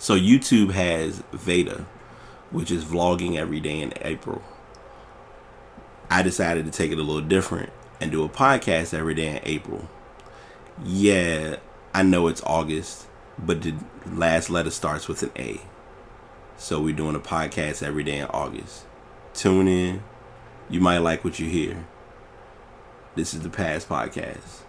So YouTube has PEDA, which is vlogging every day in April. I decided to take it a little different and do a podcast every day in April. Yeah, I know it's August, but the last letter starts with an A. So we're doing a podcast every day in August. Tune in. You might like what you hear. This is the PEDA Podcast.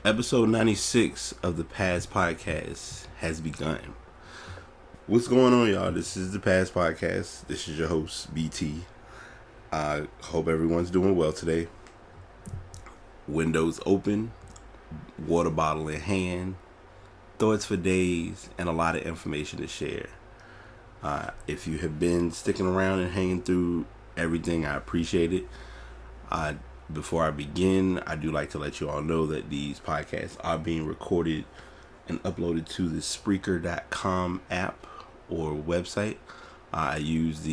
Episode 96 of the PEDA Podcast has begun. What's going on, y'all? This is the PEDA Podcast. This is your host, BT. I hope everyone's doing well today. Windows open, water bottle in hand, thoughts for days, and a lot of information to share. If you have been sticking around and hanging through everything, I appreciate it. Before I begin, I do like to let you all know that these podcasts are being recorded and uploaded to the Spreaker.com app or website. I use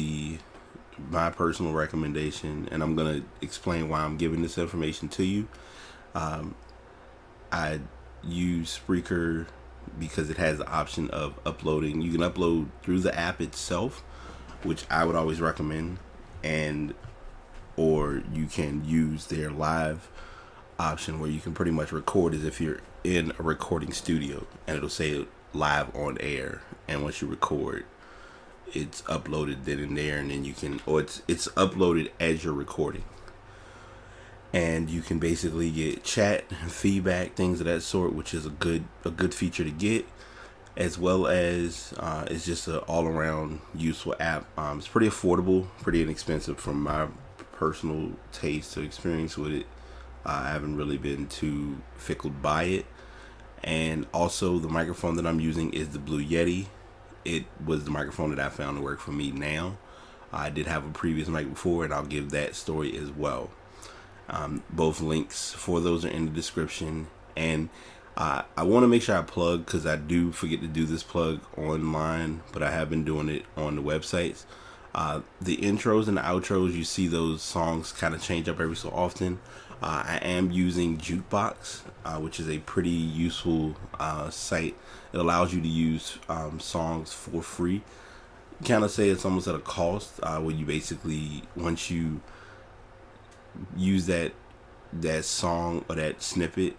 my personal recommendation, and I'm going to explain why I'm giving this information to you. I use Spreaker because it has the option of uploading. You can upload through the app itself, which I would always recommend, or you can use their live option where you can pretty much record as if you're in a recording studio, and it'll say live on air, and once you record, it's uploaded then and there, and then you can, or it's uploaded as you're recording, and you can basically get chat and feedback, things of that sort, which is a good feature to get, as well as it's just an all-around useful app. It's pretty affordable, pretty inexpensive from my personal taste or experience with it. I haven't really been too fickled by it. And also the microphone that I'm using is the Blue Yeti. It was the microphone that I found to work for me now. I did have a previous mic before, and I'll give that story as well. Both links for those are in the description. And I want to make sure I plug, because I do forget to do this plug online, but I have been doing it on the websites. The intros and the outros, you see those songs kind of change up every so often. I am using Jukebox, which is a pretty useful site. It allows you to use songs for free. Kind of say it's almost at a cost, where you basically, once you use that song or that snippet,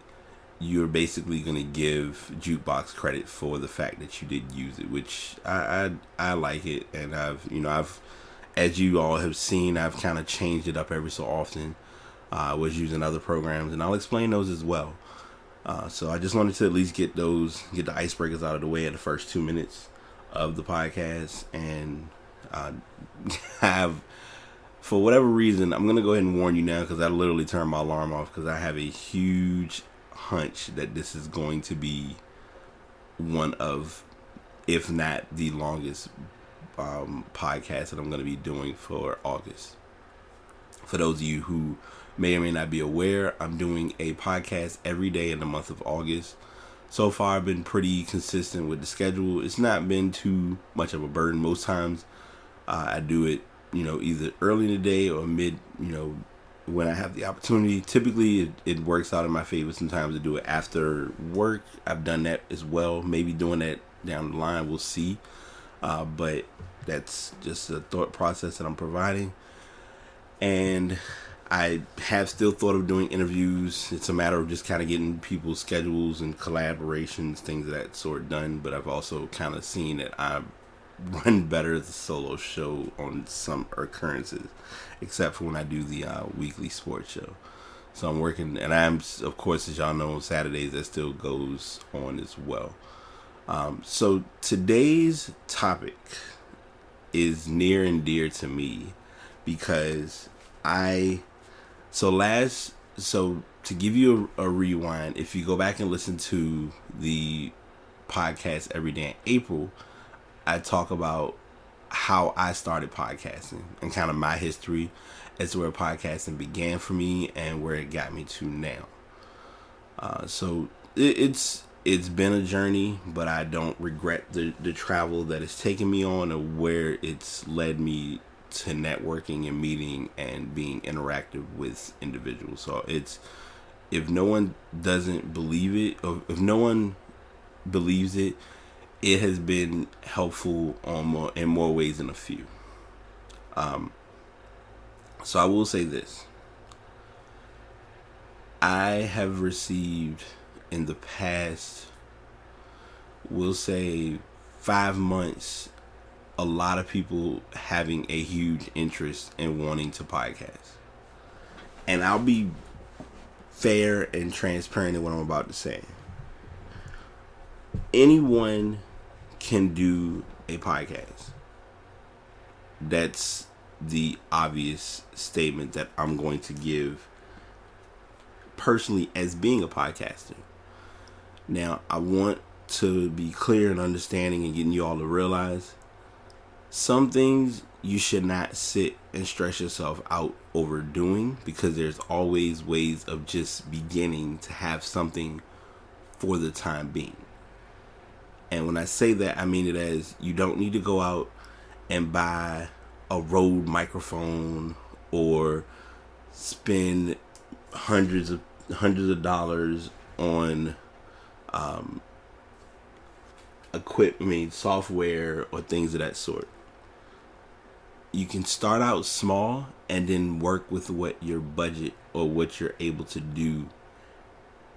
you're basically going to give Jukebox credit for the fact that you did use it, which I like it. And I've, as you all have seen, I've kind of changed it up every so often. I was using other programs, and I'll explain those as well. So I just wanted to at least get the icebreakers out of the way in the first 2 minutes of the podcast. And for whatever reason, I'm going to go ahead and warn you now, because I literally turned my alarm off, because I have a huge hunch that this is going to be one of, if not the longest podcast that I'm going to be doing for August. For those of you who may or may not be aware, I'm doing a podcast every day in the month of August. So far, I've been pretty consistent with the schedule. It's not been too much of a burden. Most times I do it, either early in the day or mid, when I have the opportunity. Typically it works out in my favor sometimes to do it after work. I've done that as well. Maybe doing that down the line, we'll see. But that's just a thought process that I'm providing. And I have still thought of doing interviews. It's a matter of just kind of getting people's schedules and collaborations, things of that sort done. But I've also kind of seen that I run better as a solo show on some occurrences, except for when I do the weekly sports show. So I'm working, and I'm, of course, as y'all know, on Saturdays that still goes on as well. So today's topic is near and dear to me, because so to give you a rewind, if you go back and listen to the podcast every day in April, I talk about how I started podcasting and kind of my history as to where podcasting began for me and where it got me to now. So it's been a journey, but I don't regret the travel that it's taken me on, or where it's led me to networking and meeting and being interactive with individuals. So it's, if no one doesn't believe it, or if no one believes it, it has been helpful in more ways than a few. So I will say this. I have received in the past, we'll say 5 months, a lot of people having a huge interest in wanting to podcast. And I'll be fair and transparent in what I'm about to say. Anyone can do a podcast. That's the obvious statement that I'm going to give personally as being a podcaster. Now, I want to be clear and understanding and getting you all to realize some things you should not sit and stress yourself out over doing, because there's always ways of just beginning to have something for the time being. And when I say that, I mean it as, you don't need to go out and buy a Rode microphone or spend hundreds of dollars on software or things of that sort. You can start out small and then work with what your budget or what you're able to do,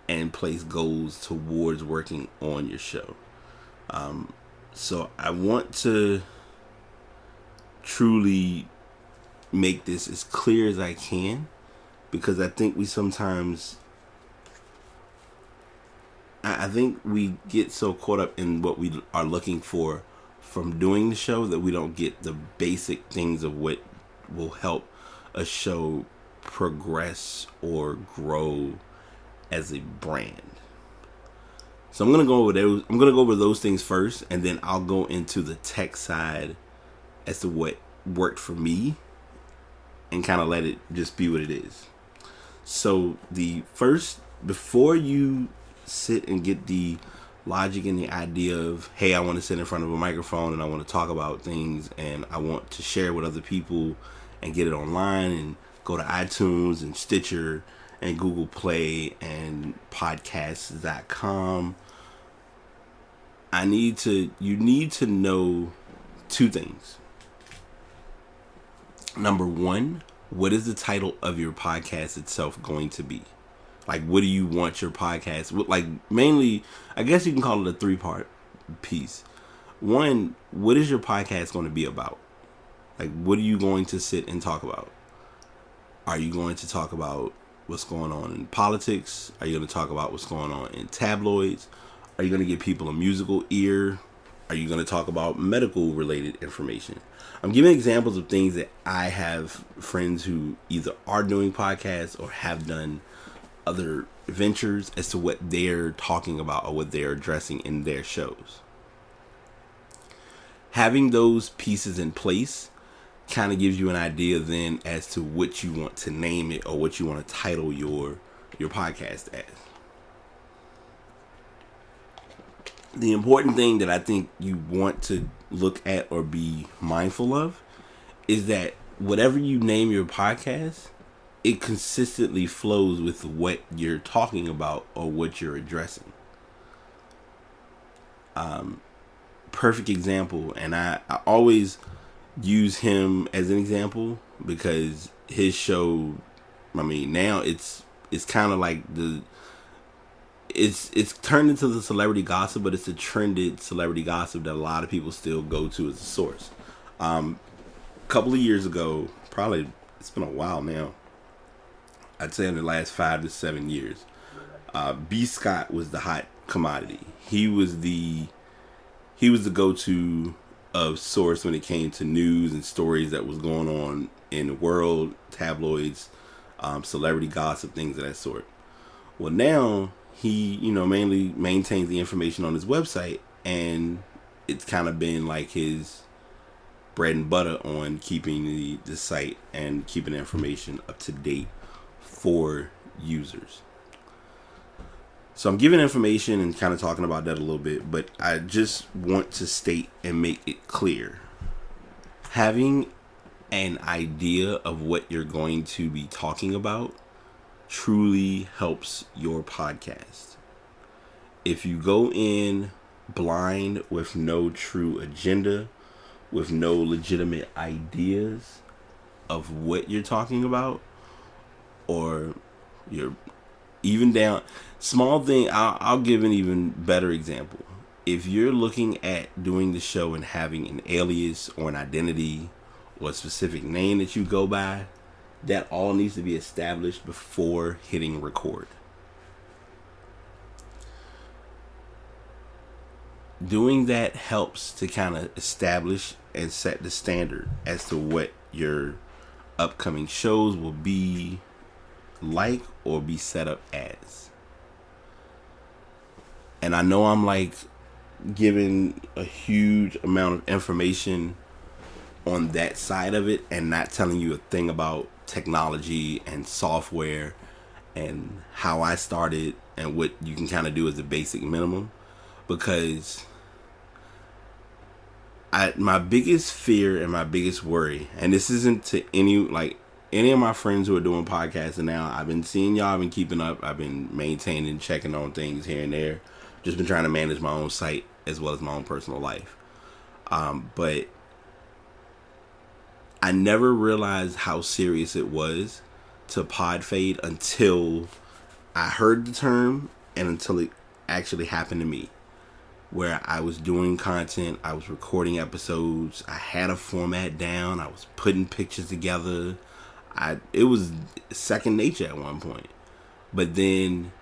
and place goals towards working on your show. So I want to truly make this as clear as I can, because I think we sometimes, I think we get so caught up in what we are looking for from doing the show that we don't get the basic things of what will help a show progress or grow as a brand. So I'm gonna go over those things first, and then I'll go into the tech side as to what worked for me, and kind of let it just be what it is. So the first, before you sit and get the logic and the idea of, hey, I want to sit in front of a microphone and I want to talk about things and I want to share with other people and get it online and go to iTunes and Stitcher and Google Play and podcasts.com, you need to know two things. Number one, what is the title of your podcast itself going to be? Like, what do you want your podcast, like, mainly, I guess you can call it a 3-part piece. One, what is your podcast going to be about? Like, what are you going to sit and talk about? Are you going to talk about what's going on in politics? Are you going to talk about what's going on in tabloids? Are you going to give people a musical ear? Are you going to talk about medical related information? I'm giving examples of things that I have friends who either are doing podcasts or have done other ventures as to what they're talking about or what they're addressing in their shows. Having those pieces in place kind of gives you an idea then as to what you want to name it or what you want to title your podcast as. The important thing that I think you want to look at or be mindful of is that whatever you name your podcast, it consistently flows with what you're talking about or what you're addressing. Perfect example, and I always use him as an example because his show, I mean, now it's kind of like it's turned into the celebrity gossip, but it's a trended celebrity gossip that a lot of people still go to as a source. A couple of years ago, probably, it's been a while now, I'd say in the last 5 to 7 years, B. Scott was the hot commodity. He was the go-to of source when it came to news and stories that was going on in the world, tabloids, celebrity gossip, things of that sort. Well, now he, mainly maintains the information on his website, and it's kind of been like his bread and butter on keeping the site and keeping the information up to date for users. So I'm giving information and kind of talking about that a little bit, but I just want to state and make it clear. Having an idea of what you're going to be talking about truly helps your podcast. If you go in blind with no true agenda, with no legitimate ideas of what you're talking about, or you're even down small thing, I'll give an even better example. If you're looking at doing the show and having an alias or an identity or a specific name that you go by, that all needs to be established before hitting record. Doing that helps to kind of establish and set the standard as to what your upcoming shows will be like or be set up as. And I know I'm like giving a huge amount of information on that side of it and not telling you a thing about technology and software and how I started and what you can kind of do as a basic minimum, because my biggest fear and my biggest worry, and this isn't to any of my friends who are doing podcasts now, I've been seeing y'all, I've been keeping up, I've been maintaining, checking on things here and there, just been trying to manage my own site as well as my own personal life. But I never realized how serious it was to pod fade until I heard the term and until it actually happened to me, where I was doing content, I was recording episodes, I had a format down, I was putting pictures together. It was second nature at one point. But then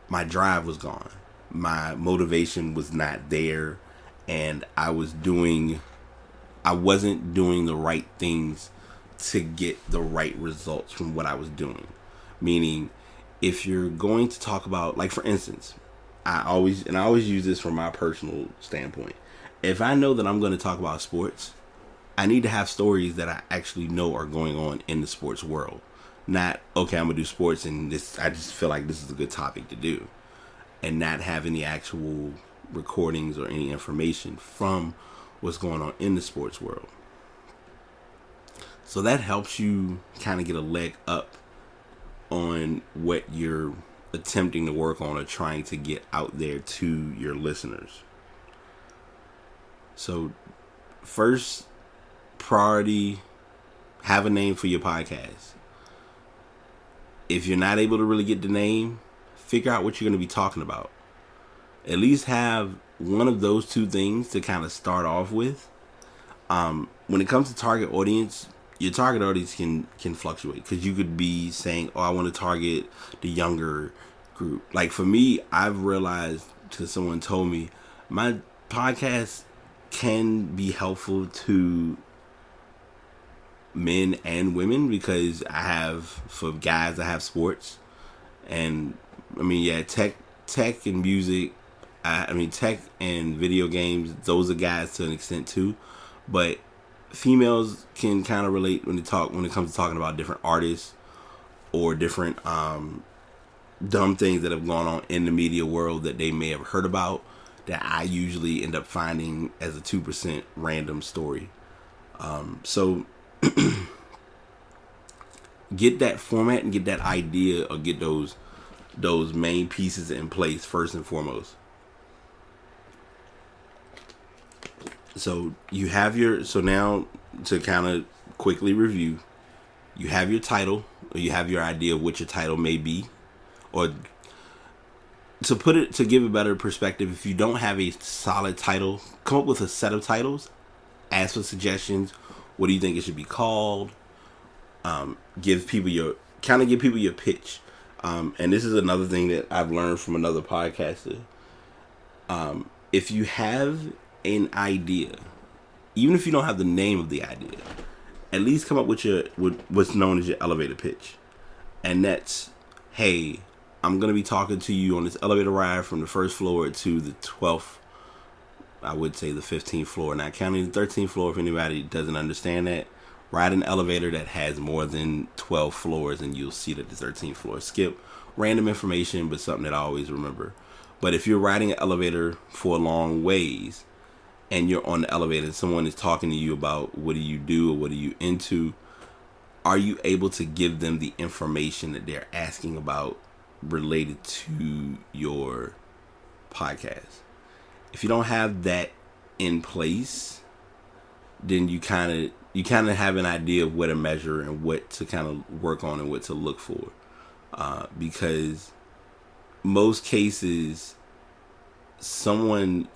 my drive was gone. My motivation was not there, and I wasn't doing the right things to get the right results from what I was doing. Meaning, if you're going to talk about, like for instance, I always use this from my personal standpoint. If I know that I'm going to talk about sports, I need to have stories that I actually know are going on in the sports world. Not, okay, I'm going to do sports and this, I just feel like this is a good topic to do. And not having the actual recordings or any information from what's going on in the sports world. So that helps you kind of get a leg up on what you're attempting to work on or trying to get out there to your listeners. So first priority, have a name for your podcast. If you're not able to really get the name, figure out what you're going to be talking about. At least have one of those two things to kind of start off with. When it comes to target audience, your target audience can fluctuate, because you could be saying, oh, I want to target the younger group. Like for me, I've realized, because someone told me, my podcast can be helpful to men and women, because for guys, I have sports, and I mean, yeah, tech and music, tech and video games, those are guys to an extent too, but females can kind of relate when it comes to talking about different artists or different dumb things that have gone on in the media world that they may have heard about, that I usually end up finding as a 2% random story. So get that format and get that idea, or get those main pieces in place first and foremost. So now to kind of quickly review, you have your title, or you have your idea of what your title may be, or to give a better perspective, if you don't have a solid title, come up with a set of titles, ask for suggestions. What do you think it should be called? Give people your pitch. And this is another thing that I've learned from another podcaster. If you have an idea, even if you don't have the name of the idea, at least come up with what's known as your elevator pitch. And that's, hey, I'm going to be talking to you on this elevator ride from the first floor to the 12th, I would say the 15th floor. Not counting the 13th floor if anybody doesn't understand that, Ride an elevator that has more than 12 floors and you'll see that the 13th floor. Skip random information, but something that I always remember. But if you're riding an elevator for a long ways and you're on the elevator and someone is talking to you about what do you do or what are you into, are you able to give them the information that they're asking about related to your podcast? If you don't have that in place, then you kind of have an idea of what to measure and what to kind of work on and what to look for. Because most cases, someone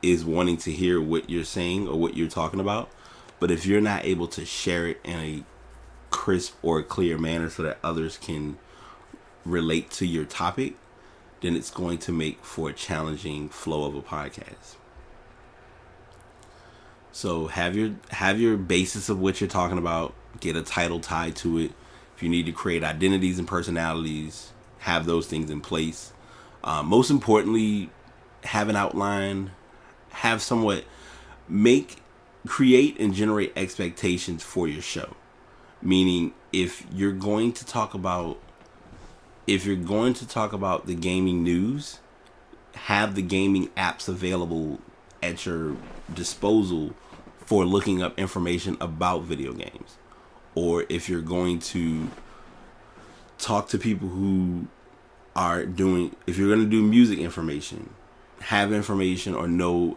is wanting to hear what you're saying or what you're talking about. But if you're not able to share it in a crisp or clear manner so that others can relate to your topic, then it's going to make for a challenging flow of a podcast. So have your basis of what you're talking about, get a title tied to it. If you need to create identities and personalities, have those things in place. Most importantly, have an outline, create and generate expectations for your show. Meaning, if you're going to talk about the gaming news, have the gaming apps available at your disposal for looking up information about video games. Or if you're going to talk to people who if you're going to do music information, have information or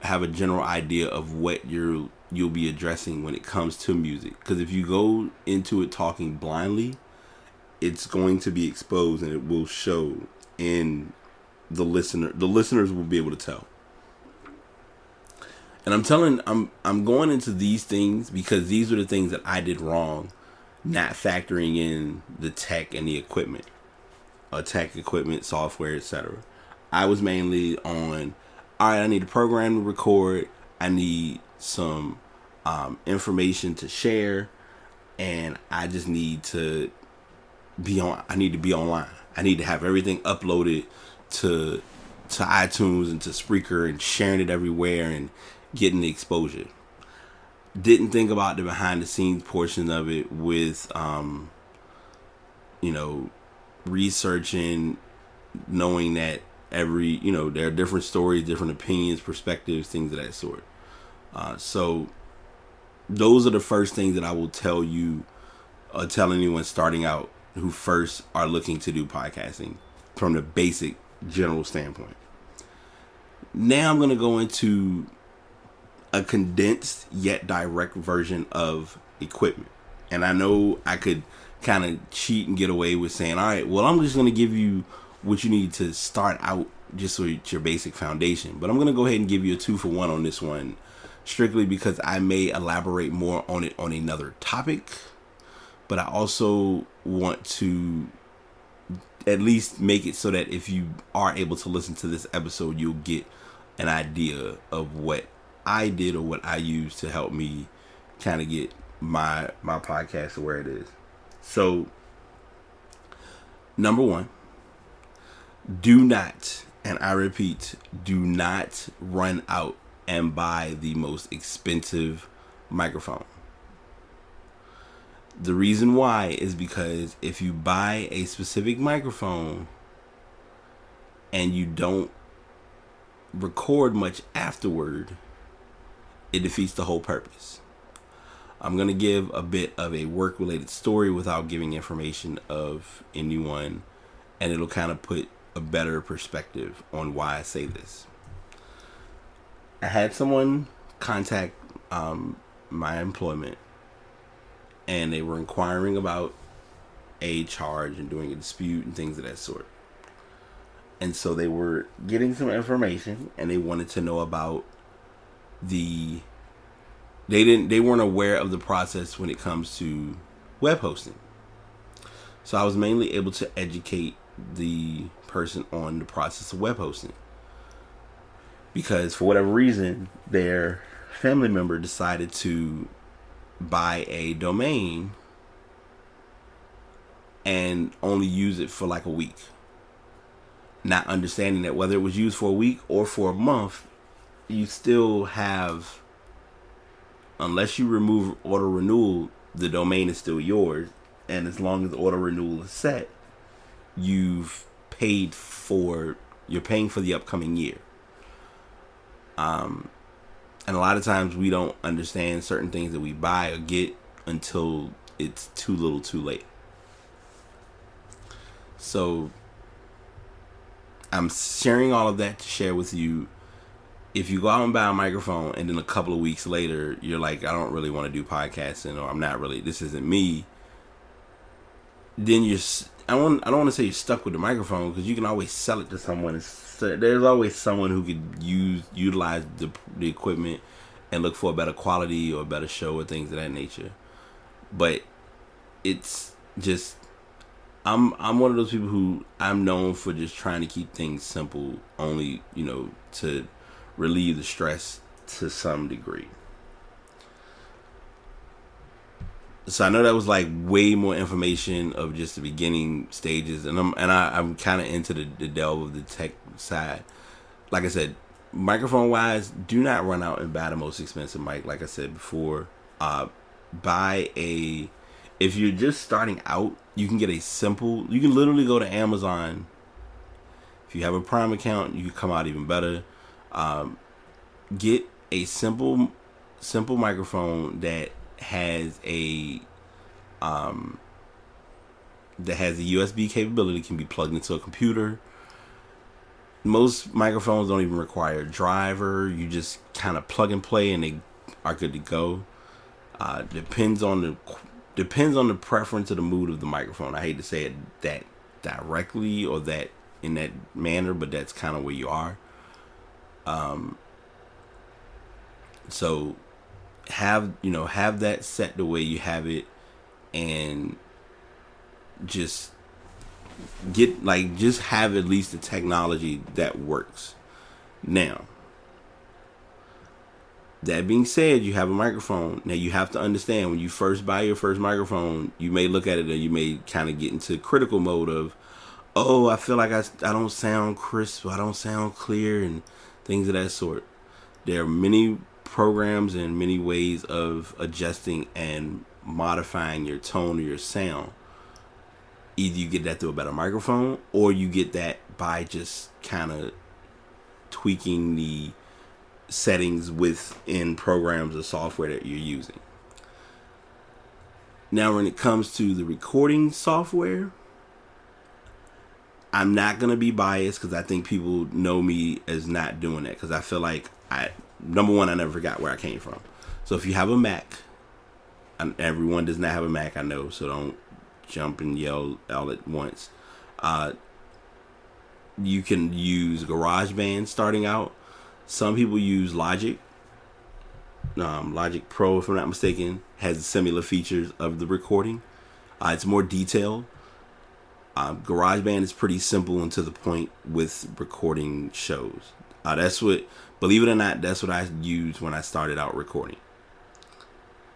have a general idea of what you'll be addressing when it comes to music. Because if you go into it talking blindly, it's going to be exposed and it will show in the listener. The listeners will be able to tell. And I'm going into these things because these are the things that I did wrong, not factoring in the tech and the equipment, software, etc. I was mainly on, all right, I need a program to record. I need some information to share, and I just need to be online. I need to have everything uploaded to iTunes and to Spreaker and sharing it everywhere and getting the exposure. Didn't think about the behind the scenes portion of it with researching, knowing that there are different stories, different opinions, perspectives, things of that sort. So those are the first things that I will tell you, or tell anyone starting out who first are looking to do podcasting from the basic general standpoint. Now I'm going to go into a condensed yet direct version of equipment. And I know I could kind of cheat and get away with saying, all right, well, I'm just going to give you what you need to start out just so it's your basic foundation. But I'm going to go ahead and give you a 2-for-1 on this one, strictly because I may elaborate more on it on another topic. But I also want to at least make it so that if you are able to listen to this episode, you'll get an idea of what I did or what I used to help me kind of get my podcast to where it is. So, number one, do not, and I repeat, do not run out and buy the most expensive microphone. The reason why is because if you buy a specific microphone and you don't record much afterward, it defeats the whole purpose. I'm going to give a bit of a work-related story without giving information of anyone, and it'll kind of put a better perspective on why I say this. I had someone contact my employment, and they were inquiring about a charge and doing a dispute and things of that sort. And so they were getting some information, and they wanted to know about they weren't aware of the process when it comes to web hosting. So I was mainly able to educate the person on the process of web hosting, because for whatever reason their family member decided to buy a domain and only use it for like a week, not understanding that whether it was used for a week or for a month, you still have, unless you remove auto renewal, the domain is still yours, and as long as the auto renewal is set, you're paying for the upcoming year. And a lot of times we don't understand certain things that we buy or get until it's too little too late. So I'm sharing all of that to share with you. If you go out and buy a microphone and then a couple of weeks later you're like, I don't really want to do podcasting, or I'm not really, this isn't me, then I don't want to say you're stuck with the microphone, because you can always sell it to someone. There's always someone who could utilize the equipment and look for a better quality or a better show or things of that nature. But it's just, I'm one of those people who I'm known for just trying to keep things simple, only, to relieve the stress to some degree. So I know that was like way more information of just the beginning stages, and I'm kind of into the delve of the tech side. Like I said, microphone wise, do not run out and buy the most expensive mic. Like I said before, if you're just starting out, you can literally go to Amazon. If you have a Prime account, you can come out even better. Get a simple microphone that has a USB capability, can be plugged into a computer. Most microphones don't even require a driver. You just kind of plug and play and they are good to go. Depends on the preference of the mood of the microphone. I hate to say it that directly or that in that manner, but that's kind of where you are. So have that set the way you have it, and just have at least the technology that works. Now, that being said, you have a microphone. Now you have to understand, when you first buy your first microphone, you may look at it and you may kind of get into critical mode of, oh, I feel like I don't sound crisp, I don't sound clear, and things of that sort. There are many programs and many ways of adjusting and modifying your tone or your sound. Either you get that through a better microphone, or you get that by just kind of tweaking the settings within programs or software that you're using. Now, when it comes to the recording software, I'm not going to be biased, because I think people know me as not doing that, because I feel like number one, I never forgot where I came from. So if you have a Mac, and everyone does not have a Mac, I know, so don't jump and yell all at once. You can use GarageBand starting out. Some people use Logic. Logic Pro, if I'm not mistaken, has similar features of the recording. It's more detailed. GarageBand is pretty simple and to the point with recording shows. Believe it or not, that's what I used when I started out recording.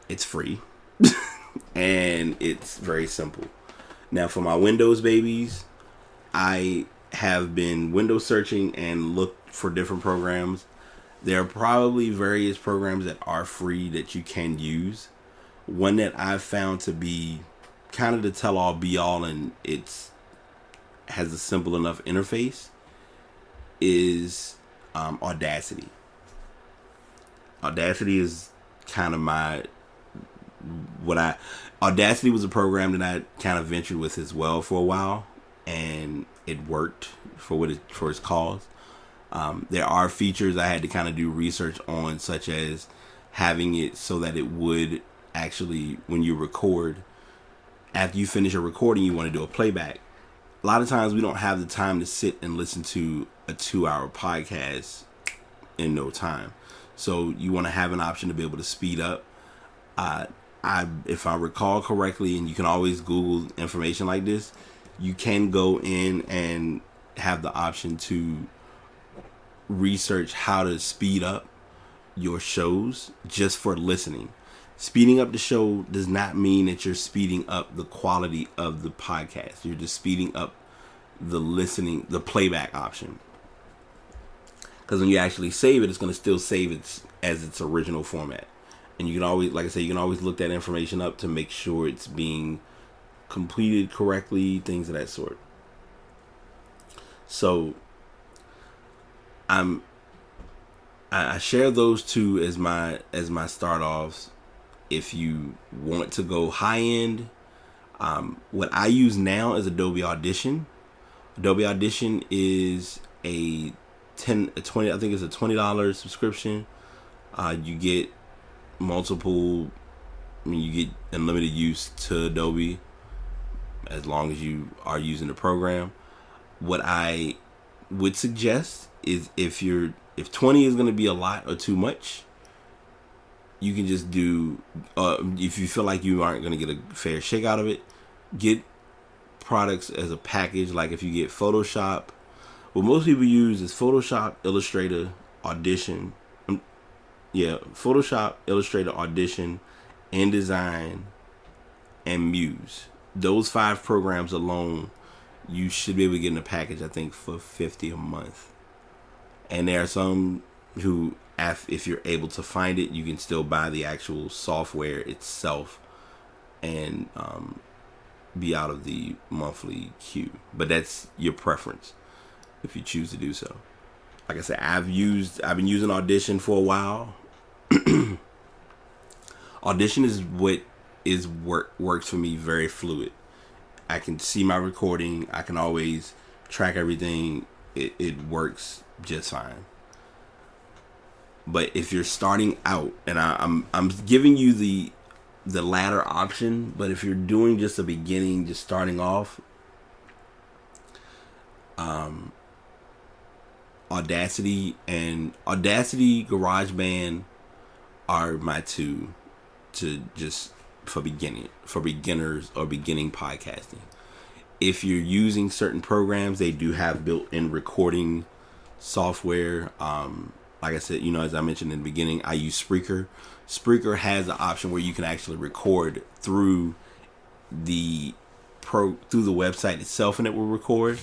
It's free and it's very simple. Now, for my Windows babies, I have been window searching and looked for different programs. There are probably various programs that are free that you can use. One that I've found to be kind of the tell-all be-all, and has a simple enough interface, is Audacity. Audacity is kind of Audacity was a program that I kind of ventured with as well for a while, and it worked for its cause. There are features I had to kind of do research on, such as having it so that it would actually, when you record, after you finish a recording, you want to do a playback. A lot of times we don't have the time to sit and listen to a 2-hour podcast in no time. So you want to have an option to be able to speed up. If I recall correctly, and you can always Google information like this, you can go in and have the option to research how to speed up your shows just for listening. Speeding up the show does not mean that you're speeding up the quality of the podcast. You're just speeding up the playback option. Because when you actually save it, it's going to still save it as its original format. And you can always, like I said, you can always look that information up to make sure it's being completed correctly, things of that sort. So I share those two as my start offs. If you want to go high end, what I use now is Adobe Audition. Adobe Audition is a $20, I think it's a $20 subscription. You get multiple, you get unlimited use to Adobe as long as you are using the program. What I would suggest is if 20 is going to be a lot or too much, you can just do, if you feel like you aren't going to get a fair shake out of it, get products as a package. Like if you get Photoshop, what most people use is Photoshop, Illustrator, Audition. Photoshop, Illustrator, Audition, InDesign, and Muse. Those 5 programs alone, you should be able to get in a package, I think, for $50 a month. And there are some who, if you're able to find it, you can still buy the actual software itself and be out of the monthly queue. But that's your preference if you choose to do so. Like I said, I've been using Audition for a while. Audition is what works for me, very fluid. I can see my recording. I can always track everything. It works just fine. But if you're starting out, and I'm giving you the latter option, but if you're doing just a beginning, just starting off, Audacity, GarageBand are my two to just for beginners or beginning podcasting. If you're using certain programs, they do have built-in recording software. Like I said, as I mentioned in the beginning, I use Spreaker. Spreaker has an option where you can actually record through the website itself, and it will record.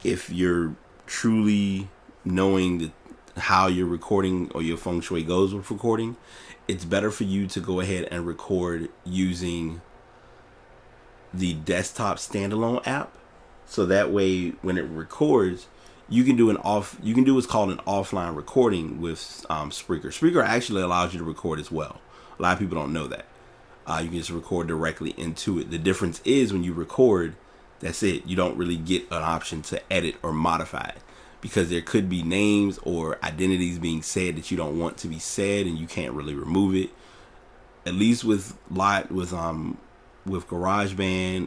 If you're truly knowing how your recording or your feng shui goes with recording, it's better for you to go ahead and record using the desktop standalone app. So that way, when it records, you can do what's called an offline recording with Spreaker. Spreaker actually allows you to record as well. A lot of people don't know that. You can just record directly into it. The difference is when you record, that's it. You don't really get an option to edit or modify it, because there could be names or identities being said that you don't want to be said, and you can't really remove it. At least with GarageBand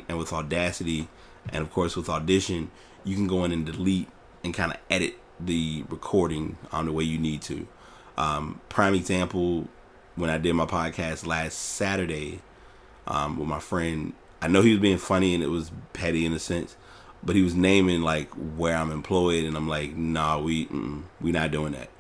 and with Audacity, and of course with Audition, you can go in and delete and kind of edit the recording on the way you need to. Prime example, when I did my podcast last Saturday with my friend, I know he was being funny and it was petty in a sense, but he was naming like where I'm employed, and I'm like, nah, we not doing that.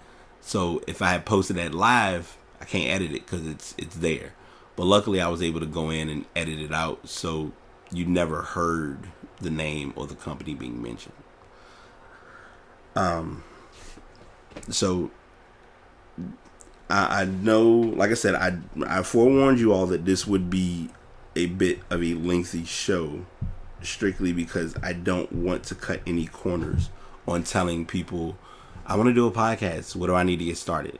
So if I had posted that live, I can't edit it because it's there. But luckily I was able to go in and edit it out, so you never heard the name or the company being mentioned. So I know, like I said, I forewarned you all that this would be a bit of a lengthy show, strictly because I don't want to cut any corners on telling people, I want to do a podcast. What do I need to get started?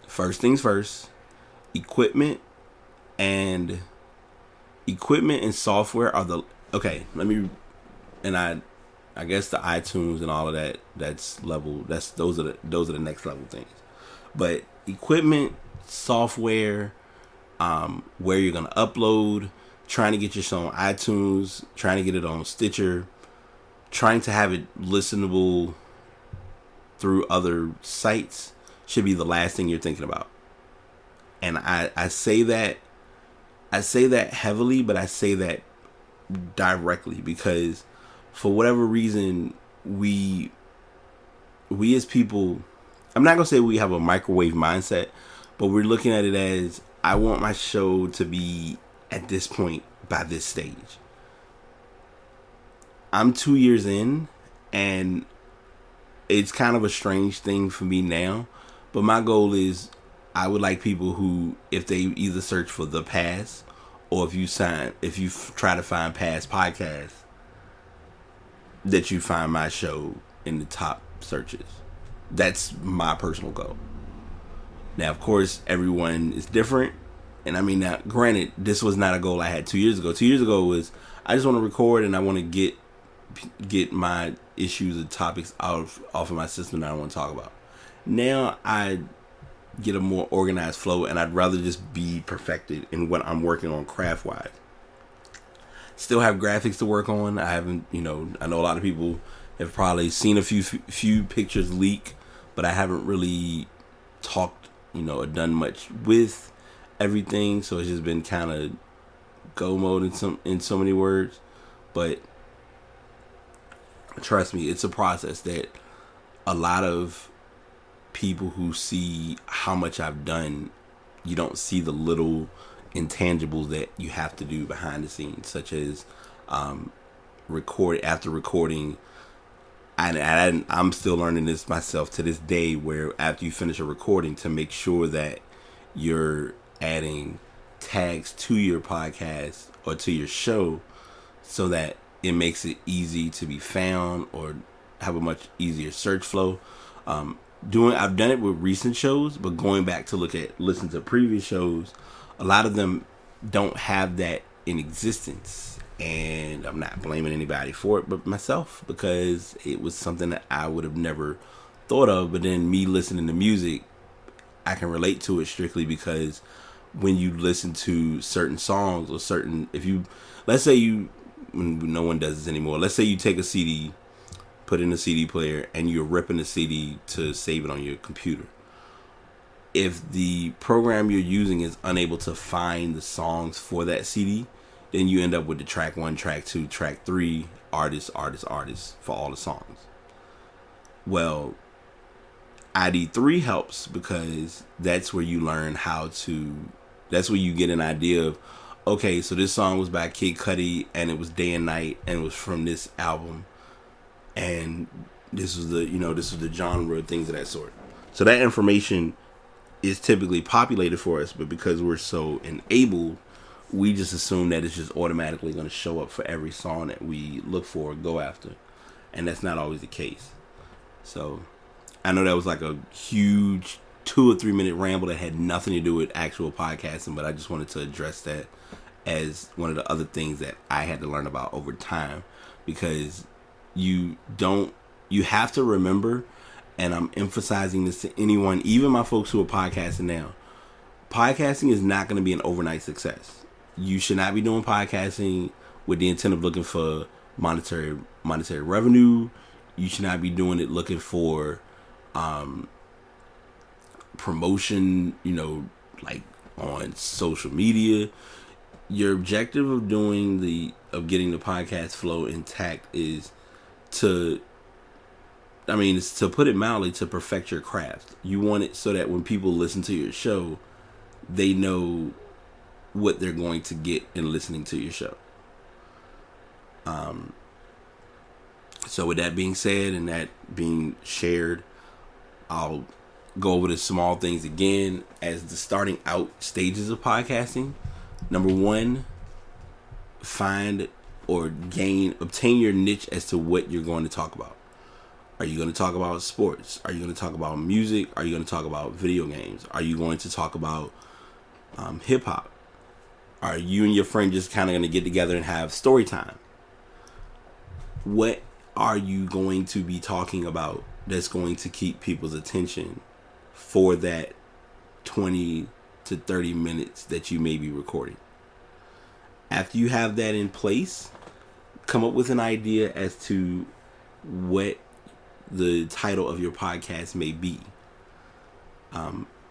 First things first, equipment and software are I guess the iTunes and all of that, those are the next level things. But equipment, software, where you're gonna upload, trying to get your show on iTunes, trying to get it on Stitcher, trying to have it listenable through other sites should be the last thing you're thinking about. And I say that heavily, but I say that directly because for whatever reason, we as people, I'm not going to say we have a microwave mindset, but we're looking at it as, I want my show to be at this point by this stage. I'm 2 years in, and it's kind of a strange thing for me now, but my goal is, I would like people who, if they either search for the past, or if you try to find past podcasts, that you find my show in the top searches. That's my personal goal. Now, of course, everyone is different. And I mean, now, granted, this was not a goal I had 2 years ago. 2 years ago was, I just want to record and I want to get my issues and topics off of my system that I want to talk about. Now I get a more organized flow, and I'd rather just be perfected in what I'm working on craft wise. Still have graphics to work on. I haven't, I know a lot of people have probably seen a few pictures leak, but I haven't really talked, or done much with everything. So it's just been kind of go mode in so many words. But trust me, it's a process that a lot of people who see how much I've done, you don't see the little intangibles that you have to do behind the scenes, such as after recording. I'm still learning this myself to this day, where after you finish a recording, to make sure that you're adding tags to your podcast or to your show so that it makes it easy to be found or have a much easier search flow. I've done it with recent shows, but going back to listen to previous shows, a lot of them don't have that in existence. And I'm not blaming anybody for it but myself, because it was something that I would have never thought of. But then me listening to music, I can relate to it strictly because when you listen to certain songs or let's say no one does this anymore. Let's say you take a CD, put in a CD player, and you're ripping the CD to save it on your computer. If the program you're using is unable to find the songs for that CD, then you end up with the track 1, track 2, track 3, artist for all the songs. Well, ID3 helps because that's where you learn that's where you get an idea of, okay, so this song was by Kid Cudi and it was Day and Night and it was from this album. And this was the genre, things of that sort. So that information is typically populated for us, but because we're so enabled, we just assume that it's just automatically going to show up for every song that we look for or go after. And that's not always the case. So I know that was like a huge 2 or 3 minute ramble that had nothing to do with actual podcasting, but I just wanted to address that as one of the other things that I had to learn about over time, because you have to remember, and I'm emphasizing this to anyone, even my folks who are podcasting now, podcasting is not going to be an overnight success. You should not be doing podcasting with the intent of looking for monetary revenue. You should not be doing it looking for promotion, like on social media. Your objective of getting the podcast flow intact is to put it mildly, to perfect your craft. You want it so that when people listen to your show, they know what they're going to get in listening to your show. So with that being said and that being shared, I'll go over the small things again as the starting out stages of podcasting. Number 1, find or obtain your niche as to what you're going to talk about. Are you going to talk about sports? Are you going to talk about music? Are you going to talk about video games? Are you going to talk about hip hop? Are you and your friend just kind of going to get together and have story time? What are you going to be talking about that's going to keep people's attention for that 20 to 30 minutes that you may be recording? After you have that in place, come up with an idea as to what the title of your podcast may be.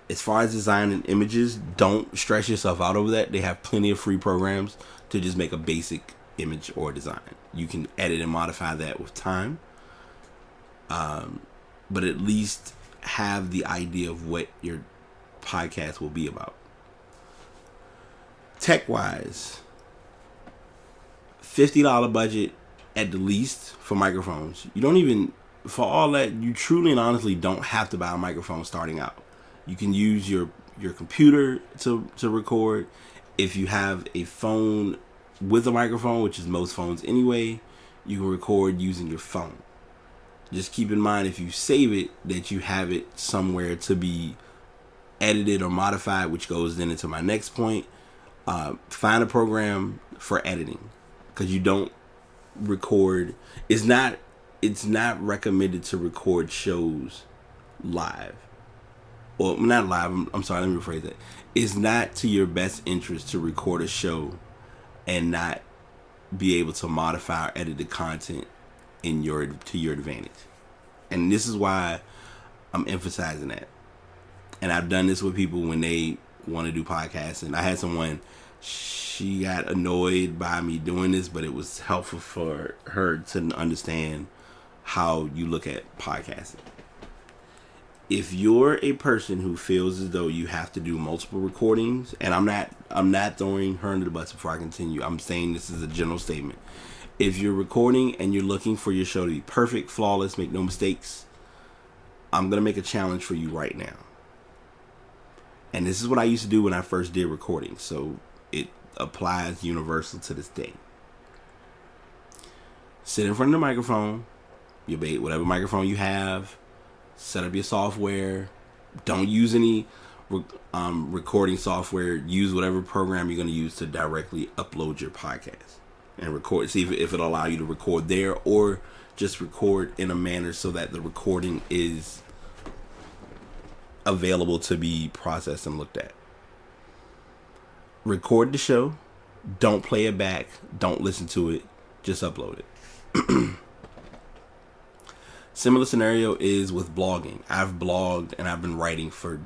As far as design and images, don't stress yourself out over that. They have plenty of free programs to just make a basic image or design. You can edit and modify that with time. But at least have the idea of what your podcast will be about. Tech-wise, $50 budget at the least for microphones. For all that, you truly and honestly don't have to buy a microphone starting out. You can use your your computer to record. If you have a phone with a microphone, which is most phones anyway, you can record using your phone. Just keep in mind, if you save it, that you have it somewhere to be edited or modified, which goes then into my next point. Find a program for editing, because you don't record. It's not recommended to record shows live. Well, not live. I'm sorry. Let me rephrase that. It's not to your best interest to record a show and not be able to modify or edit the content to your advantage. And this is why I'm emphasizing that. And I've done this with people when they want to do podcasting. I had someone, she got annoyed by me doing this, but it was helpful for her to understand how you look at podcasting. If you're a person who feels as though you have to do multiple recordings, and I'm not throwing her under the bus before I continue. I'm saying this is a general statement. If you're recording and you're looking for your show to be perfect, flawless, make no mistakes, I'm going to make a challenge for you right now. And this is what I used to do when I first did recording, so it applies universal to this day. Sit in front of the microphone, whatever microphone you have, set up your software. Don't use any recording software. Use whatever program you're going to use to directly upload your podcast and record. See if it'll allow you to record there, or just record in a manner so that the recording is available to be processed and looked at. Record the show. Don't play it back. Don't listen to it. Just upload it. Similar scenario is with blogging. I've blogged and I've been writing for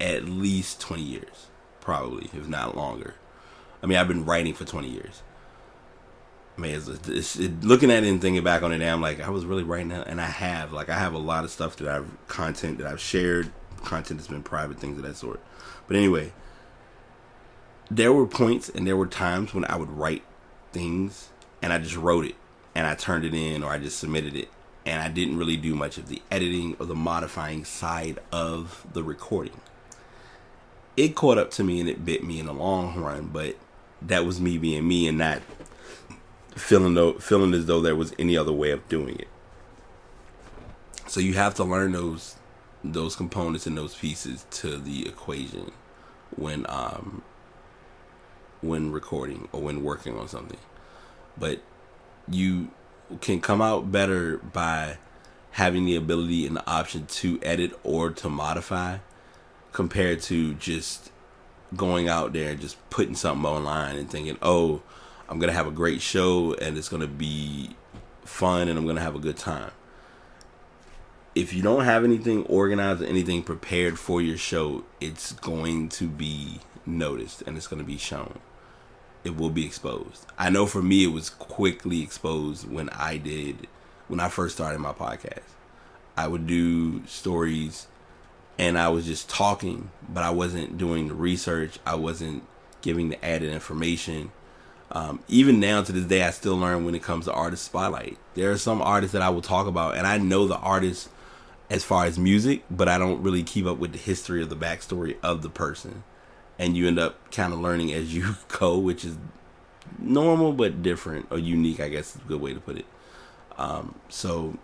at least 20 years. Probably, if not longer. I mean, I've been writing for 20 years. I mean, looking at it and thinking back on it now, I'm like, I was really writing that. And I have a lot of stuff content that I've shared, content that's been private, things of that sort. But anyway, there were points and there were times when I would write things and I just wrote it and I turned it in, or I just submitted it. And I didn't really do much of the editing or the modifying side of the recording. It caught up to me and it bit me in the long run, but that was me being me and not feeling as though there was any other way of doing it. So you have to learn those components and those pieces to the equation when recording or when working on something. But you can come out better by having the ability and the option to edit or to modify, compared to just going out there and just putting something online and thinking, oh, I'm going to have a great show and it's going to be fun and I'm going to have a good time. If you don't have anything organized or anything prepared for your show, it's going to be noticed and it's going to be shown. It will be exposed. I know for me, it was quickly exposed when I first started my podcast. I would do stories and I was just talking, but I wasn't doing the research. I wasn't giving the added information. Even now to this day, I still learn when it comes to artist spotlight. There are some artists that I will talk about, and I know the artist as far as music, but I don't really keep up with the history of the backstory of the person. And you end up kind of learning as you go, which is normal but different, or unique, I guess is a good way to put it. So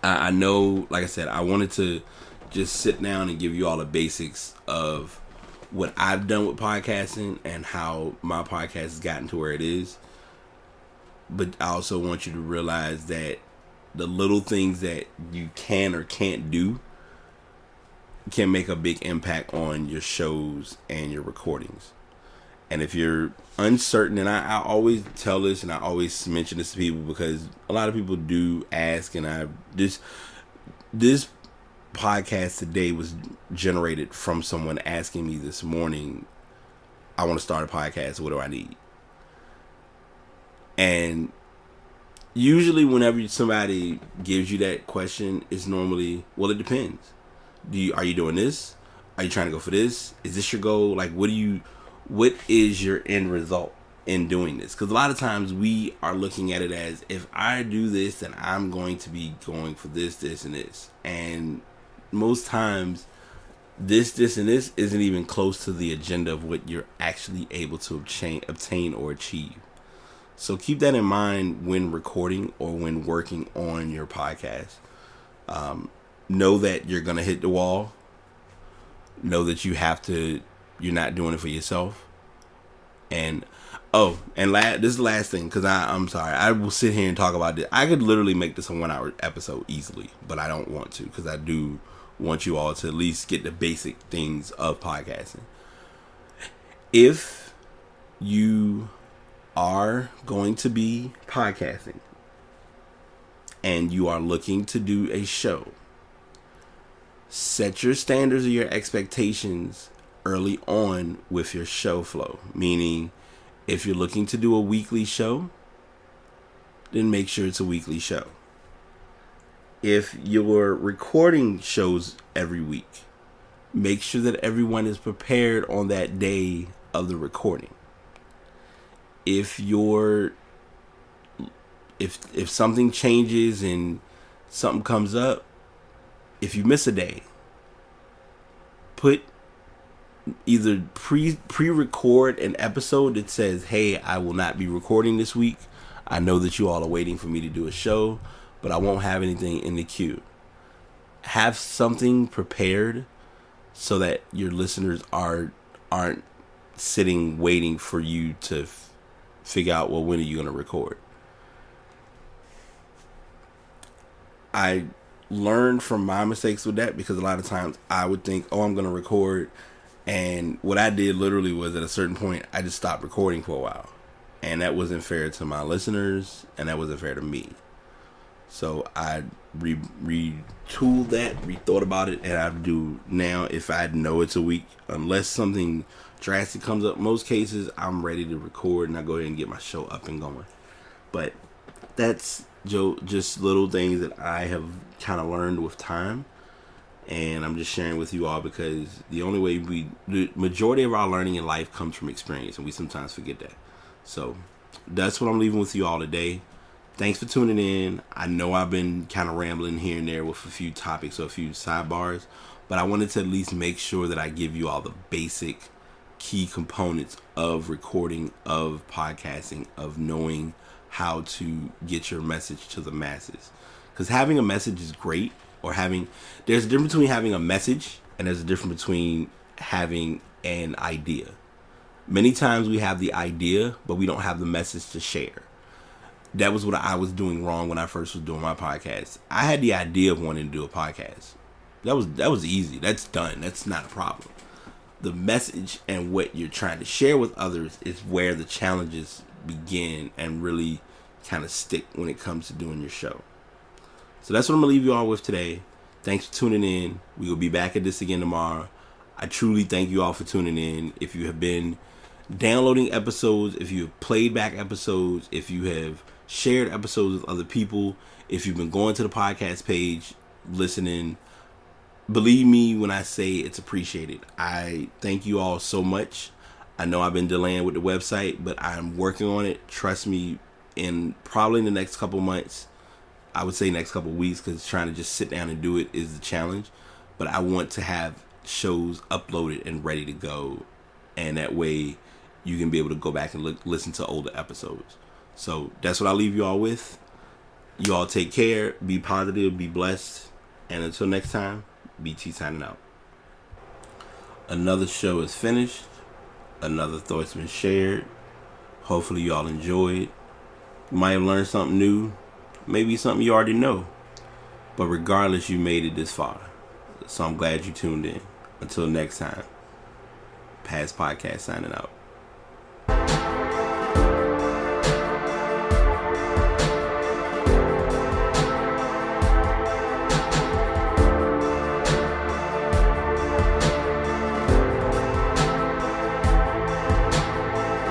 I know, like I said, I wanted to just sit down and give you all the basics of what I've done with podcasting and how my podcast has gotten to where it is. But I also want you to realize that the little things that you can or can't do can make a big impact on your shows and your recordings. And if you're uncertain, and I always tell this and I always mention this to people because a lot of people do ask, and this podcast today was generated from someone asking me this morning, I want to start a podcast, what do I need? And usually whenever somebody gives you that question, it's normally, well, it depends. Are you doing this? Are you trying to go for this? Is this your goal? Like, what is your end result in doing this? Because a lot of times we are looking at it as, if I do this, then I'm going to be going for this, this, and this. And most times this, and this isn't even close to the agenda of what you're actually able to obtain or achieve. So keep that in mind when recording or when working on your podcast. Know that you're going to hit the wall. Know that you're not doing it for yourself. And this is the last thing, because I'm sorry, I will sit here and talk about this. I could literally make this a 1-hour episode easily, but I don't want to, because I do want you all to at least get the basic things of podcasting. If you are going to be podcasting and you are looking to do a show, set your standards or your expectations early on with your show flow. Meaning, if you're looking to do a weekly show, then make sure it's a weekly show. If you're recording shows every week, make sure that everyone is prepared on that day of the recording. If something changes and something comes up, if you miss a day, put either pre-record an episode that says, hey, I will not be recording this week. I know that you all are waiting for me to do a show, but I won't have anything in the queue. Have something prepared so that your listeners aren't sitting waiting for you to figure out, well, when are you going to record? I learned from my mistakes with that, because a lot of times I would think, oh, I'm going to record. And what I did literally was, at a certain point, I just stopped recording for a while. And that wasn't fair to my listeners, and that wasn't fair to me. So I retooled that, rethought about it, and I do now. If I know it's a week, unless something drastic comes up, most cases I'm ready to record, and I go ahead and get my show up and going. But that's just little things that I have kind of learned with time, and I'm just sharing with you all, because the only way the majority of our learning in life comes from experience, and we sometimes forget that. So that's what I'm leaving with you all today. Thanks for tuning in. I know I've been kind of rambling here and there with a few topics or a few sidebars, but I wanted to at least make sure that I give you all the basic key components of recording, of podcasting, of knowing how to get your message to the masses. Because having a message is great, there's a difference between having a message and there's a difference between having an idea. Many times we have the idea, but we don't have the message to share. That was what I was doing wrong when I first was doing my podcast. I had the idea of wanting to do a podcast. That was easy. That's done. That's not a problem. The message and what you're trying to share with others is where the challenges begin and really kind of stick when it comes to doing your show. So that's what I'm going to leave you all with today. Thanks for tuning in. We will be back at this again tomorrow. I truly thank you all for tuning in. If you have been downloading episodes, if you have played back episodes, if you have shared episodes with other people, if you've been going to the podcast page, listening, believe me when I say it's appreciated. I thank you all so much. I know I've been delaying with the website, but I'm working on it. Trust me, in probably in the next couple months, I would say next couple weeks, because trying to just sit down and do it is the challenge. But I want to have shows uploaded and ready to go, and that way you can be able to go back and listen to older episodes. So that's what I'll leave you all with. You all take care, be positive, be blessed, and until next time, BT signing out. Another show is finished. Another thought's been shared. Hopefully you all enjoyed. You might have learned something new. Maybe something you already know. But regardless, you made it this far. So I'm glad you tuned in. Until next time, PEDA Podcast signing out.